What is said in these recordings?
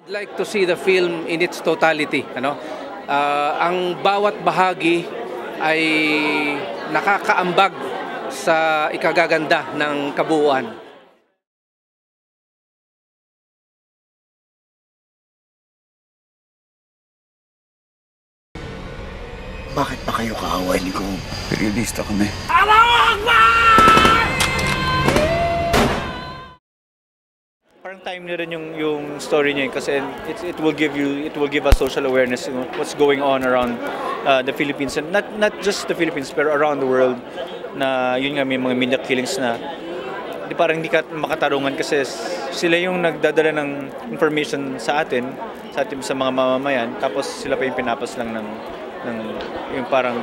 I'd like to see the film in its totality. Ang bawat bahagi ay nakakaambag sa ikagaganda ng kabuuan. Bakit pa kayo kaaway ni Gob? Periodista kami. Parang timely rin yung story niya kasi it will give us social awareness, what's going on around the Philippines, and not just the Philippines pero around the world, na yun nga may mga media killings na parang hindi ka makatarungan kasi sila yung nagdadala ng information sa atin sa mga mamamayan, tapos sila pa yung pinapas lang ng yung parang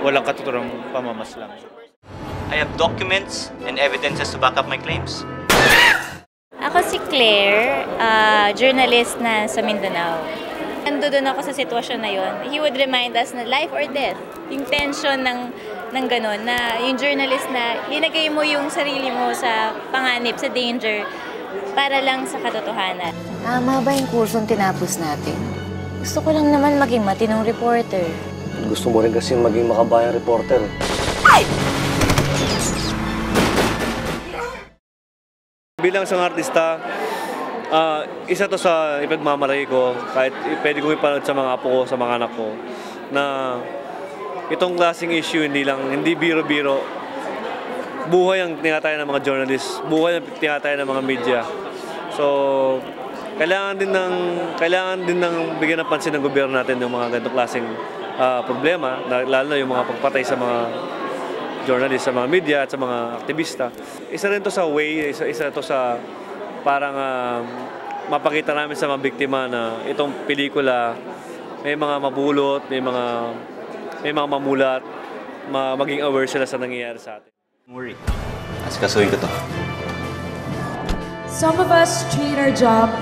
walang katuturang pamamaslang. I have documents and evidences to back up my claims. Ako si Claire, journalist na sa Mindanao. Doon ako sa sitwasyon na yon. He would remind us na life or death. Yung tension ng ganun, na yung journalist na linagay mo yung sarili mo sa panganib, sa danger, para lang sa katotohanan. Tama ba yung kursong tinapos natin? Gusto ko lang naman maging matinong reporter. Gusto mo rin kasi maging makabayang reporter. Ay! Bilang isang artista, isa to sa ipagmamalaki ko, kahit pwede kong ipanood sa mga apo ko, sa mga anak ko, na itong klaseng issue hindi biro-biro. Buhay ang tinataya ng mga journalists, buhay ang tinataya ng mga media. So, kailangan din ng bigyan ng pansin ng gobyerno natin yung mga ganitong klaseng problema, lalo na yung mga pagpatay sa mga journalist, sa mga media at sa mga aktivista. Isa rin to sa way, isa to sa parang mapakita namin sa mga biktima na itong pelikula may mga mabulot, may mga mamulat, maging aware sila sa nangyayari sa atin. Worry. Asikasuhin ko to. Some of us treat our job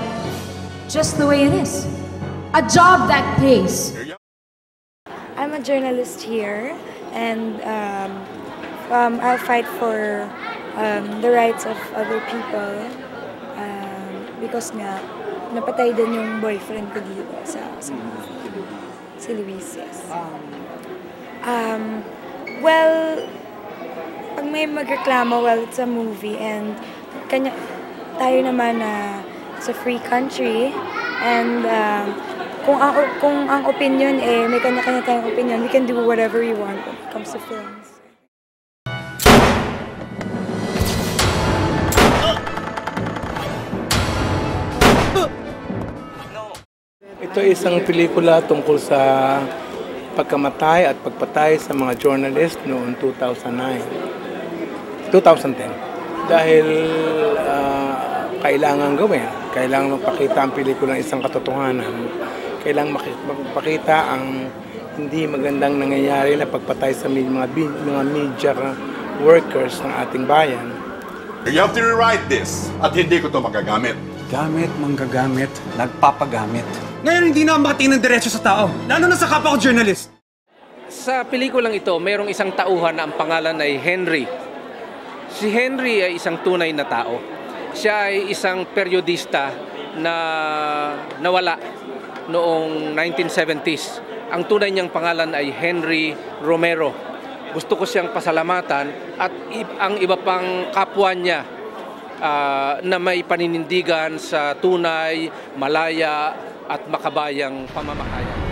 just the way it is. A job that pays. I'm a journalist here, and I'll fight for the rights of other people because nga napatay din yung boyfriend ko dito sa movie, si Luis, yes. Well, pag may magreklamo, well, it's a movie, and tayo naman it's a free country, and kung ang opinion may kanya-kanya tayong opinion, we can do whatever we want when it comes to films. Ito ay isang pelikula tungkol sa pagkamatay at pagpatay sa mga journalist noong 2010. Dahil kailangan gawin, kailangan magpakita ang pelikula ng isang katotohanan, kailangan magpakita ang hindi magandang nangyayari na pagpatay sa mga media workers ng ating bayan. You have to rewrite this at hindi ko ito magagamit. Gamit, manggagamit, nagpapagamit. Ngayon hindi na makatingin ng diretso sa tao, lalo na sa kapwa ko journalist. Sa pelikulang ito, mayroong isang tauhan na ang pangalan ay Henry. Si Henry ay isang tunay na tao. Siya ay isang periodista na nawala noong 1970s. Ang tunay niyang pangalan ay Henry Romero. Gusto ko siyang pasalamatan at ang iba pang kapwa niya na may paninindigan sa tunay, malaya at makabayang pamamahayag.